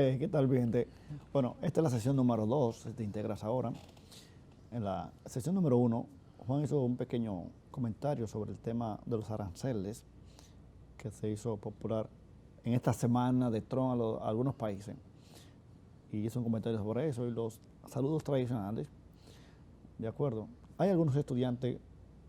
¿Qué tal, gente? Bueno, esta es la sesión número 2, si te integras ahora. En la sesión número 1, Juan hizo un pequeño comentario sobre el tema de los aranceles que se hizo popular en esta semana de Trump a algunos países. Y hizo un comentario sobre eso y los saludos tradicionales. De acuerdo. Hay algunos estudiantes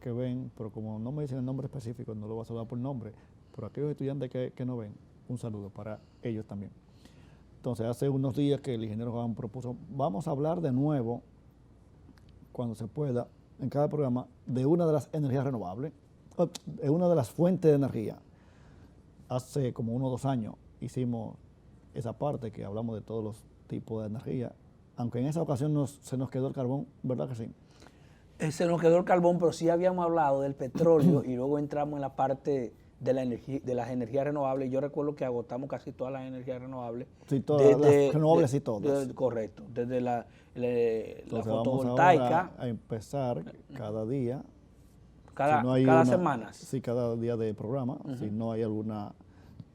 que ven, pero como no me dicen el nombre específico, no lo voy a saludar por nombre, pero aquellos estudiantes que no ven, un saludo para ellos también. Entonces, hace unos días que el ingeniero Juan propuso, vamos a hablar de nuevo, cuando se pueda, en cada programa, de una de las energías renovables, de una de las fuentes de energía. Hace como 1 o 2 años hicimos esa parte que hablamos de todos los tipos de energía, aunque en esa ocasión se nos quedó el carbón, ¿verdad que sí? Se nos quedó el carbón, pero sí habíamos hablado del petróleo y luego entramos en la parte de la energía, de las energías renovables. Yo recuerdo que agotamos casi todas las energías renovables. Sí, todas las renovables, sí, todas. Correcto, desde la fotovoltaica. Vamos ahora a empezar cada día. Cada semana. Sí, cada día de programa, si no hay alguna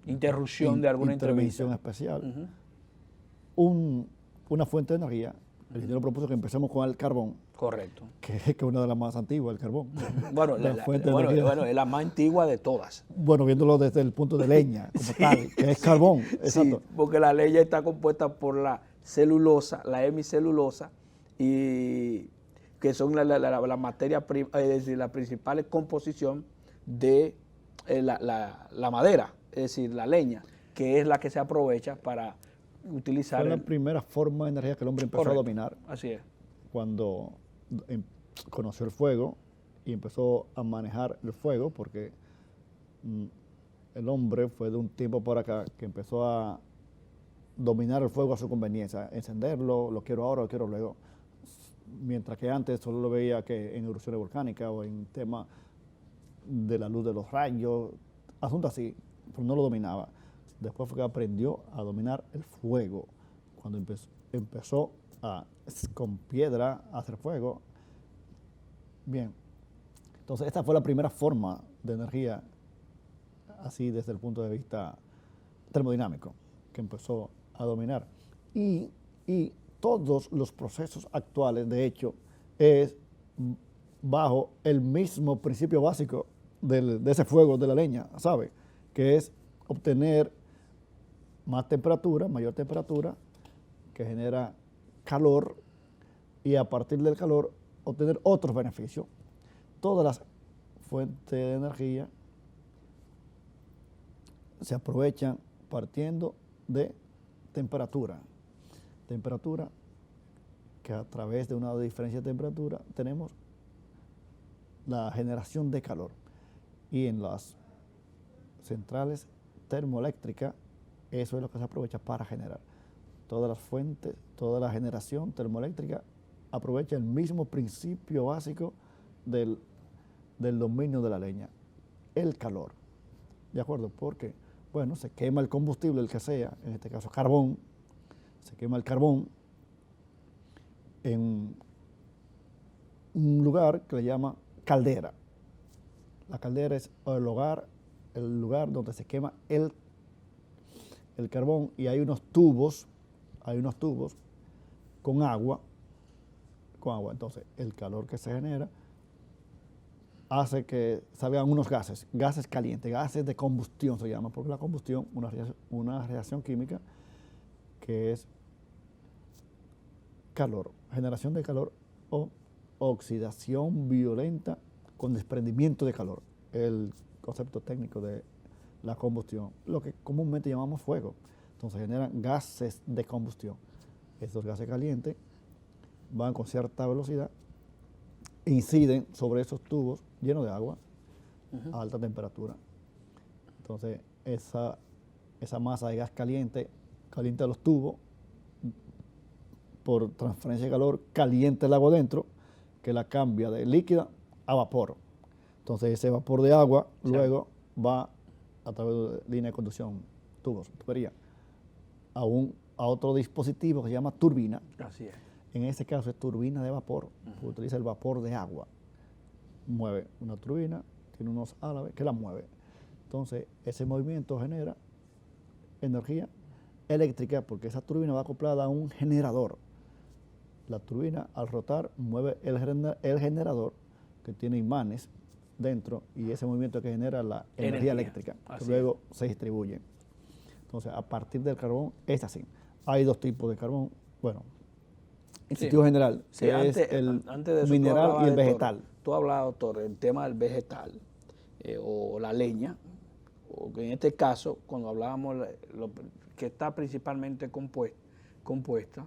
interrupción de alguna intervención especial. Una fuente de energía. El ingeniero propuso que empecemos con el carbón. Correcto. Que es una de las más antiguas, el carbón. Bueno, es la más antigua de todas. Bueno, viéndolo desde el punto de leña, como tal, que es carbón. Exacto. Sí, porque la leña está compuesta por la celulosa, la hemicelulosa, y que son la materia prima, es decir, la principal composición de la madera, es decir, la leña, que es la que se aprovecha para utilizar. Fue la primera forma de energía que el hombre empezó a dominar. Así es. Cuando conoció el fuego y empezó a manejar el fuego, porque el hombre fue de un tiempo por acá que empezó a dominar el fuego a su conveniencia, encenderlo, lo quiero ahora, lo quiero luego. Mientras que antes solo lo veía que en erupciones volcánicas o en temas de la luz de los rayos, asuntos así, pero no lo dominaba. Después fue que aprendió a dominar el fuego, cuando empezó con piedra a hacer fuego. Bien, entonces esta fue la primera forma de energía, así desde el punto de vista termodinámico, que empezó a dominar. Y todos los procesos actuales, de hecho, es bajo el mismo principio básico de ese fuego de la leña, ¿sabe? Que es obtener más temperatura, mayor temperatura, que genera calor, y a partir del calor obtener otros beneficios. Todas las fuentes de energía se aprovechan partiendo de temperatura. Temperatura que a través de una diferencia de temperatura tenemos la generación de calor. Y en las centrales termoeléctricas, eso es lo que se aprovecha para generar. Todas las fuentes, toda la generación termoeléctrica aprovecha el mismo principio básico del dominio de la leña, el calor. ¿De acuerdo? Porque, bueno, se quema el combustible, el que sea, en este caso carbón, se quema el carbón en un lugar que le llama caldera. La caldera es el lugar donde se quema el carbón, y hay unos tubos con agua. Entonces, el calor que se genera hace que salgan unos gases calientes, gases de combustión se llama, porque la combustión, una reacción química que es calor, generación de calor o oxidación violenta con desprendimiento de calor, el concepto técnico de la combustión, lo que comúnmente llamamos fuego. Entonces generan gases de combustión. Estos gases calientes van con cierta velocidad, inciden sobre esos tubos llenos de agua a alta temperatura. Entonces esa masa de gas caliente calienta los tubos, por transferencia de calor calienta el agua dentro, que la cambia de líquida a vapor. Entonces ese vapor de agua luego va a través de línea de conducción, tubería, a otro dispositivo que se llama turbina. Así es. En este caso es turbina de vapor, utiliza el vapor de agua. Mueve una turbina, tiene unos álabes que la mueve. Entonces ese movimiento genera energía eléctrica porque esa turbina va acoplada a un generador. La turbina al rotar mueve el generador que tiene imanes dentro y ese movimiento que genera la energía eléctrica que luego se distribuye. Entonces, a partir del carbón es así. Hay dos tipos de carbón. Bueno, en sentido general, es el mineral y el vegetal. Tú hablabas, doctor, del tema del vegetal o la leña, o que en este caso, cuando hablábamos que está principalmente compuesta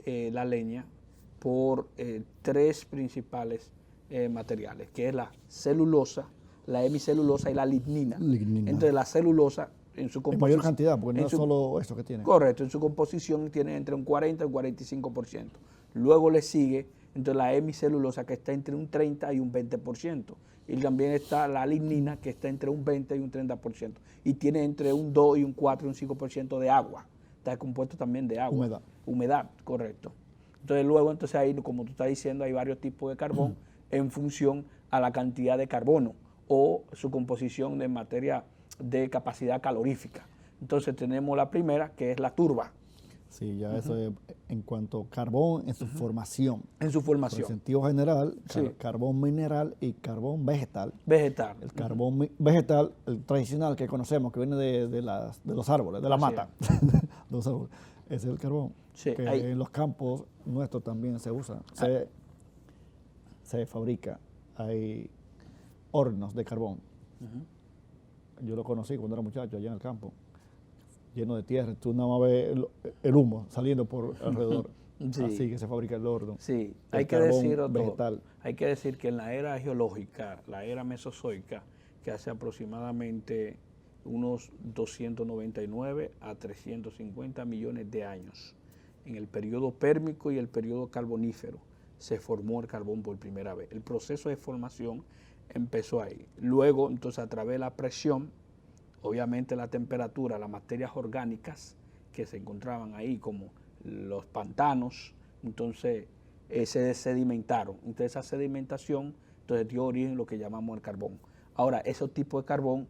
la leña por tres principales materiales, que es la celulosa, la hemicelulosa y la lignina. Entonces la celulosa en su composición... En mayor cantidad, porque no es solo eso que tiene. Correcto, en su composición tiene entre un 40 y un 45%. Luego le sigue entonces la hemicelulosa, que está entre un 30 y un 20%. Y también está la lignina, que está entre un 20 y un 30%. Y tiene entre un 2 y un 4 y un 5% de agua. Está compuesto también de agua. Humedad, correcto. Entonces luego, ahí, como tú estás diciendo, hay varios tipos de carbón en función a la cantidad de carbono o su composición de materia de capacidad calorífica. Entonces tenemos la primera, que es la turba. Sí, ya eso es en cuanto a carbón en su formación. En su formación. En sentido general, carbón mineral y carbón vegetal. Vegetal. El carbón vegetal, el tradicional que conocemos, que viene de los árboles, de la mata, de los árboles, es el carbón. Sí, que en los campos nuestros también se usa. Se fabrica. Hay hornos de carbón. Yo lo conocí cuando era muchacho allá en el campo, lleno de tierra. Tú nada más ves el humo saliendo por alrededor. Sí. Así que se fabrica el horno. Sí, hay que decir, vegetal. Hay que decir que en la era geológica, la era mesozoica, que hace aproximadamente unos 299 a 350 millones de años, en el periodo pérmico y el periodo carbonífero, se formó el carbón por primera vez. El proceso de formación empezó ahí. Luego, entonces, a través de la presión, obviamente la temperatura, las materias orgánicas que se encontraban ahí, como los pantanos, entonces se sedimentaron. Entonces esa sedimentación entonces dio origen a lo que llamamos el carbón. Ahora, esos tipos de carbón,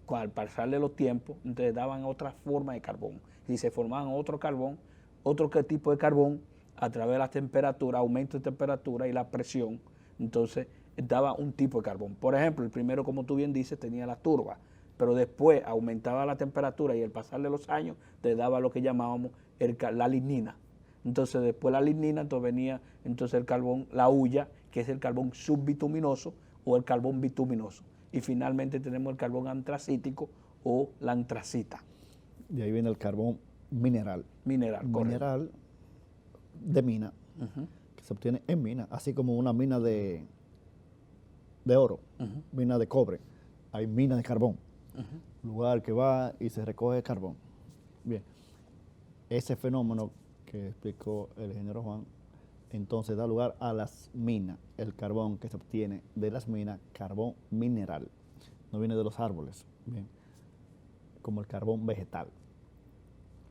al pasarle los tiempos, entonces daban otra forma de carbón. Y se formaban otro carbón, otro tipo de carbón, a través de la temperatura, aumento de temperatura y la presión, entonces daba un tipo de carbón. Por ejemplo, el primero, como tú bien dices, tenía la turba, pero después aumentaba la temperatura y al pasar de los años te daba lo que llamábamos la lignina. Entonces después la lignina, entonces venía el carbón, la hulla, que es el carbón subbituminoso o el carbón bituminoso. Y finalmente tenemos el carbón antracítico o la antracita. De ahí viene el carbón mineral. Mineral de mina, que se obtiene en mina, así como una mina de oro, mina de cobre. Hay mina de carbón. Lugar que va y se recoge carbón. Bien, ese fenómeno que explicó el ingeniero Juan, entonces da lugar a las minas, el carbón que se obtiene de las minas, carbón mineral, no viene de los árboles, bien, como el carbón vegetal.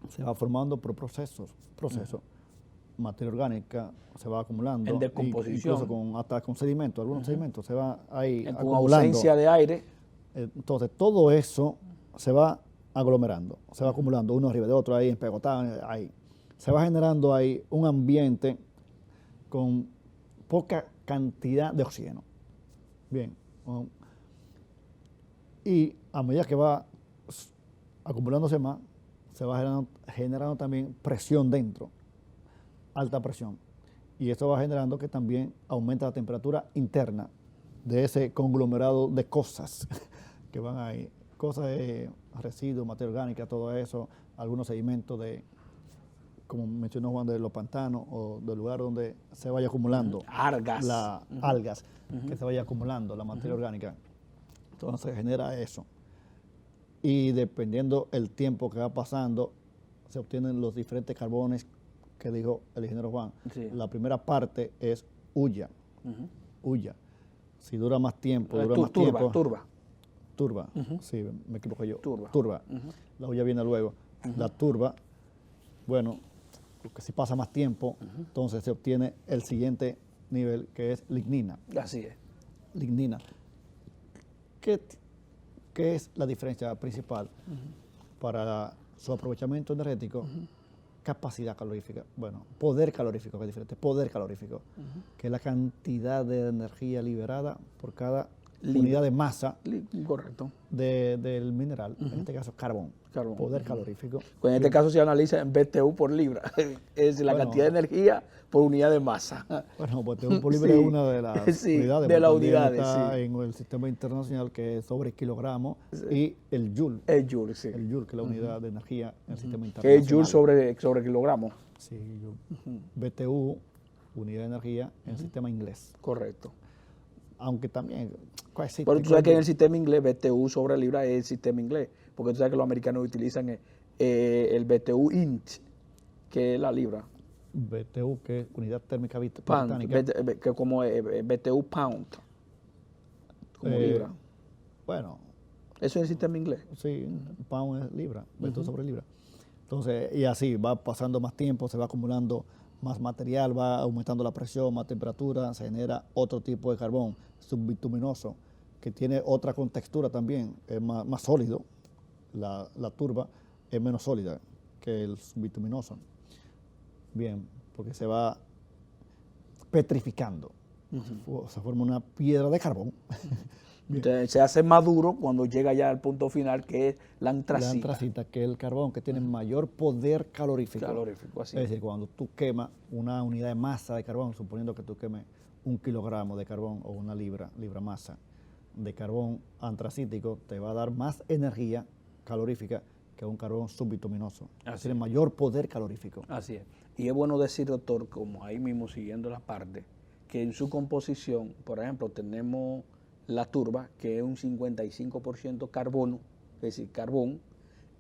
Se va formando por procesos, materia orgánica se va acumulando. En decomposición. Incluso hasta con sedimentos, algunos sedimentos se va ahí con acumulando. Ausencia de aire. Entonces, todo eso se va aglomerando, se va acumulando uno arriba de otro, ahí empegotado, ahí. Se va generando ahí un ambiente con poca cantidad de oxígeno. Bien. Y a medida que va acumulándose más, se va generando también presión dentro, alta presión. Y esto va generando que también aumenta la temperatura interna de ese conglomerado de cosas que van ahí, cosas de residuos, materia orgánica, todo eso, algunos sedimentos como mencionó Juan, de los pantanos o del lugar donde se vaya acumulando algas, algas que se vaya acumulando la materia orgánica. Entonces genera eso. Y dependiendo el tiempo que va pasando, se obtienen los diferentes carbones que dijo el ingeniero Juan. Sí. La primera parte es hulla. Si dura más tiempo, turba. Sí, me equivoco yo. Turba. La hulla viene luego. La turba, bueno, que si pasa más tiempo, entonces se obtiene el siguiente nivel, que es lignina. Así es. Lignina. ¿Qué es la diferencia principal para su aprovechamiento energético, capacidad calorífica, bueno, poder calorífico, que es diferente, poder calorífico, que es la cantidad de energía liberada por cada unidad de masa Correcto. del mineral, en este caso carbón, poder calorífico. Pues en este caso se analiza en BTU por libra, es decir, la cantidad de energía por unidad de masa. Bueno, BTU por libra es una de las unidades, de las unidades, está en el sistema internacional que es sobre kilogramo, y el joule. El joule, sí. El joule, que es la unidad de energía en el sistema Que internacional. es joule sobre kilogramo. Sí, joule. BTU, unidad de energía en el sistema inglés. Correcto. Aunque también existe. Pero tú sabes que en el sistema inglés BTU sobre libra es el sistema inglés, porque tú sabes que los americanos utilizan el BTU int, que es la libra. BTU, que es unidad térmica Pound, británica. que como BTU pound, como libra. Bueno. Eso es el sistema inglés. Sí, pound es libra, BTU sobre libra. Entonces, y así va pasando más tiempo, se va acumulando más material, va aumentando la presión, más temperatura, se genera otro tipo de carbón subbituminoso que tiene otra contextura también, es más sólido. La turba es menos sólida que el subbituminoso. Bien, porque se va petrificando. Se forma una piedra de carbón. Entonces, se hace más duro cuando llega ya al punto final, que es la antracita. La antracita, que es el carbón que tiene mayor poder calorífico. Así. Es decir, cuando tú quemas una unidad de masa de carbón, suponiendo que tú quemes 1 kilogramo de carbón o una libra masa de carbón antracítico, te va a dar más energía calorífica que un carbón subbituminoso. Tiene mayor poder calorífico. Así es. Y es bueno decir, doctor, como ahí mismo siguiendo la parte, que en su composición, por ejemplo, tenemos la turba, que es un 55% carbono, es decir, carbón,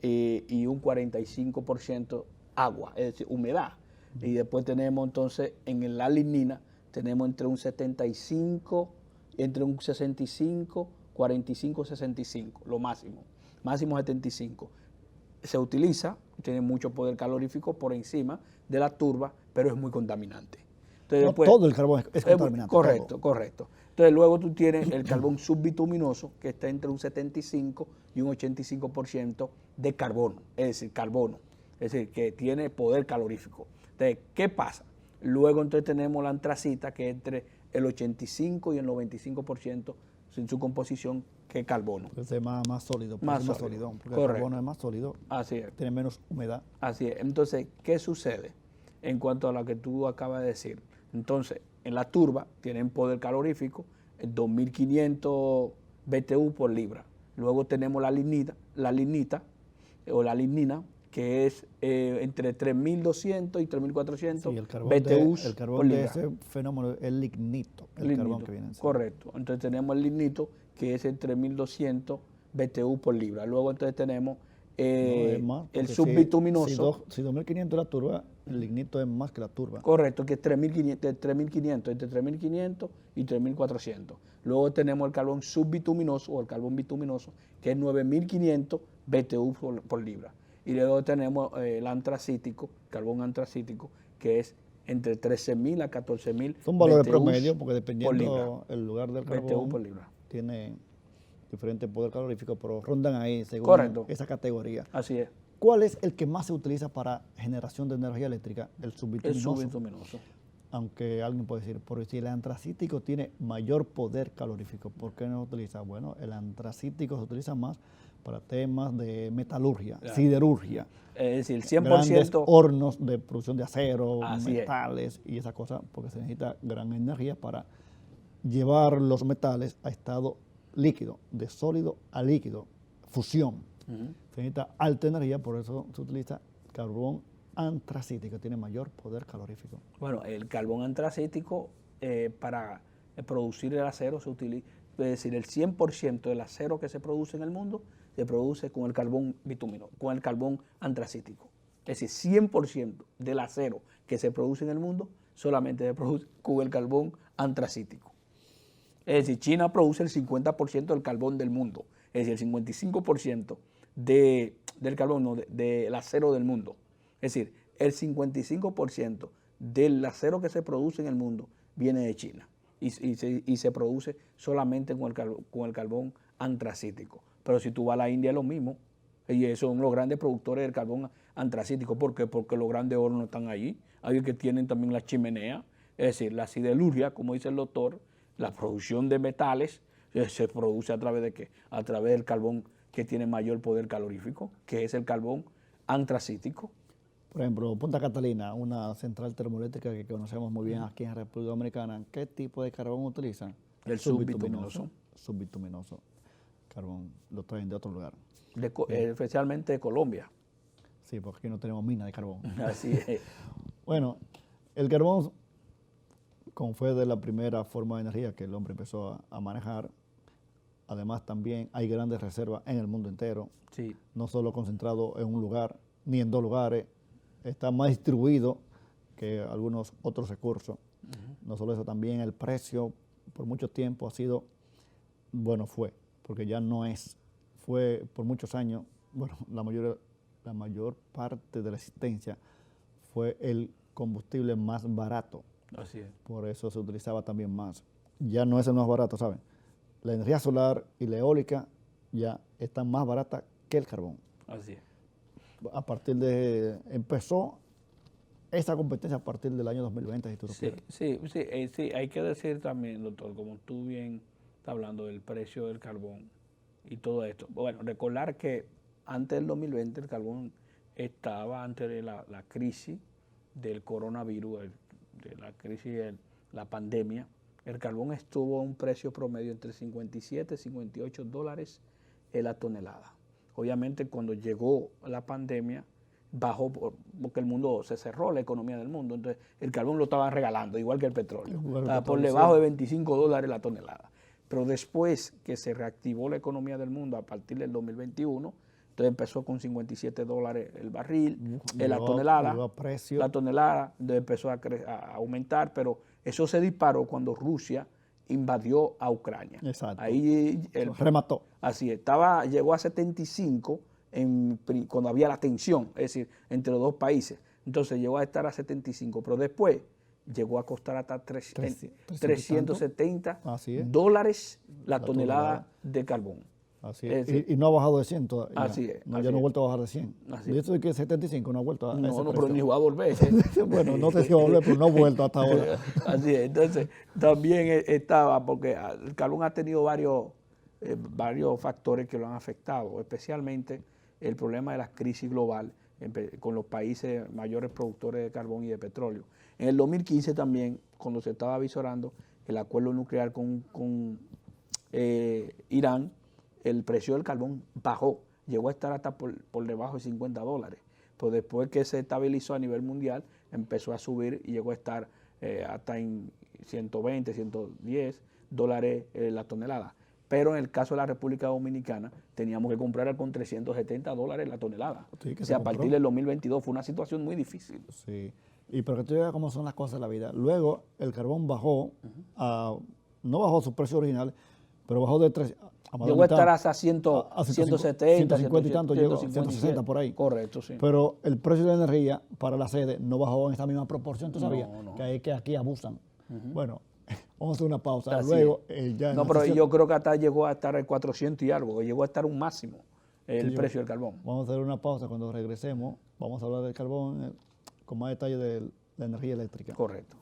y un 45% agua, es decir, humedad. Y después tenemos entonces en la lignina, tenemos entre un 65, entre un 65, 45, 65, lo máximo 75. Se utiliza, tiene mucho poder calorífico por encima de la turba, pero es muy contaminante. Entonces, después, todo el carbón es contaminante. Correcto. Entonces luego tú tienes el carbón subbituminoso, que está entre un 75 y un 85% de carbono, es decir, que tiene poder calorífico. Entonces, ¿qué pasa? Luego entonces tenemos la antracita, que es entre el 85 y el 95% en su composición, que es carbono. Es más sólido, más sólido, porque el carbono es más sólido, tiene menos humedad. Así es. Entonces, ¿qué sucede en cuanto a lo que tú acabas de decir? Entonces, en la turba tienen poder calorífico, 2.500 BTU por libra. Luego tenemos la lignita, que es entre 3.200 y 3.400 BTU el carbón de ese fenómeno es el lignito, carbón que viene encima. Correcto. Entonces tenemos el lignito, que es en 3.200 BTU por libra. Luego entonces tenemos el subbituminoso. Si 2.500 la turba, el lignito es más que la turba. Correcto, que es 3.500, entre 3.500 y 3.400. Luego tenemos el carbón subbituminoso o el carbón bituminoso, que es 9.500 BTU por libra. Y luego tenemos el antracítico, carbón antracítico, que es entre 13.000 a 14.000 Son valores promedio, porque dependiendo el lugar del carbón, por libra. Tiene diferente poder calorífico, pero rondan ahí según esa categoría. Así es. ¿Cuál es el que más se utiliza para generación de energía eléctrica? El subbituminoso. El subbituminoso. Aunque alguien puede decir, pero si el antracítico tiene mayor poder calorífico, ¿por qué no se utiliza? Bueno, el antracítico se utiliza más para temas de metalurgia, siderurgia. Es decir, 100%. Grandes hornos de producción de acero, Así metales y esas cosas, porque se necesita gran energía para llevar los metales a estado líquido, de sólido a líquido, fusión. Se necesita alta energía, por eso se utiliza carbón antracítico, tiene mayor poder calorífico. Bueno, el carbón antracítico para producir el acero se utiliza, es decir, el 100% del acero que se produce en el mundo se produce con el carbón bituminoso, con el carbón antracítico. Es decir, 100% del acero que se produce en el mundo solamente se produce con el carbón antracítico. Es decir, China produce el 50% del carbón del mundo, es decir, el 55% del carbón, no, del acero del mundo. Es decir, el 55% del acero que se produce en el mundo viene de China y se produce solamente con el carbón antracítico. Pero si tú vas a la India es lo mismo, Y son los grandes productores del carbón antracítico. ¿Por qué? Porque los grandes hornos están allí. Hay que tienen también la chimenea, es decir, la siderurgia, como dice el doctor, la producción de metales se produce a través de ¿qué? A través del carbón que tiene mayor poder calorífico, que es el carbón antracítico. Por ejemplo, Punta Catalina, una central termoeléctrica que conocemos muy bien aquí en República Dominicana, ¿qué tipo de carbón utilizan? El subbituminoso. Subbituminoso. Carbón lo traen de otro lugar. Especialmente de Colombia. Sí, porque aquí no tenemos mina de carbón. Así es. Bueno, el carbón, como fue de la primera forma de energía que el hombre empezó a manejar, además también hay grandes reservas en el mundo entero, Sí. no solo concentrado en un lugar, ni en dos lugares, está más distribuido que algunos otros recursos. No solo eso, también el precio por mucho tiempo ha sido, bueno, porque ya no es, fue por muchos años, bueno, la mayor parte de la existencia fue el combustible más barato. Así es. Por eso se utilizaba también más. Ya no es el más barato, ¿saben? La energía solar y la eólica ya están más baratas que el carbón. Así es. Empezó esta competencia a partir del año 2020, si tú lo quieres. Sí, hay que decir también, doctor, como tú bien estás hablando del precio del carbón y todo esto. Bueno, recordar que antes del 2020 el carbón estaba antes de la crisis del coronavirus, de la crisis de la pandemia. El carbón estuvo a un precio promedio entre 57 y 58 dólares la tonelada. Obviamente cuando llegó la pandemia bajó porque el mundo se cerró, la economía del mundo, entonces el carbón lo estaban regalando, igual que el petróleo. Estaba por debajo de 25 dólares la tonelada. Pero después que se reactivó la economía del mundo a partir del 2021, entonces empezó con 57 dólares el barril, la tonelada, entonces empezó a aumentar, pero eso se disparó cuando Rusia invadió a Ucrania. Exacto. Ahí remató. Así es, llegó a 75 cuando había la tensión, es decir, entre los dos países. Entonces llegó a estar a 75, pero después llegó a costar hasta 370 dólares la tonelada de carbón. Así es. Y no ha bajado de 100 todavía. Así es. No, ya no ha vuelto a bajar de 100. De eso de que 75 no ha vuelto a ese No, precio. pero ni va a volver. Bueno, no sé si va a volver, pero no ha vuelto hasta ahora. Así es. Entonces, también estaba, porque el carbón ha tenido varios factores que lo han afectado, especialmente el problema de la crisis global con los países mayores productores de carbón y de petróleo. En el 2015 también, cuando se estaba avisorando el acuerdo nuclear con Irán, el precio del carbón bajó, llegó a estar hasta por debajo de 50 dólares. Pero después que se estabilizó a nivel mundial, empezó a subir y llegó a estar hasta en 120, 110 dólares la tonelada. Pero en el caso de la República Dominicana, teníamos que comprar con 370 dólares la tonelada. Sí, o sea, a partir del 2022 fue una situación muy difícil. Sí, y para que tú veas cómo son las cosas de la vida. Luego el carbón bajó, no bajó su precio original, pero bajó de 3... Llegó a estar hasta 170, 150 y tanto, llegó a 160 por ahí. Correcto, sí. Pero el precio de la energía para la sede no bajó en esta misma proporción, ¿tú sabías? No. Que aquí abusan. Bueno, vamos a hacer una pausa. Así luego, no, pero yo creo que hasta llegó a estar el 400 y algo, llegó a estar un máximo el precio del carbón. Vamos a hacer una pausa. Cuando regresemos, vamos a hablar del carbón con más detalle de la energía eléctrica. Correcto.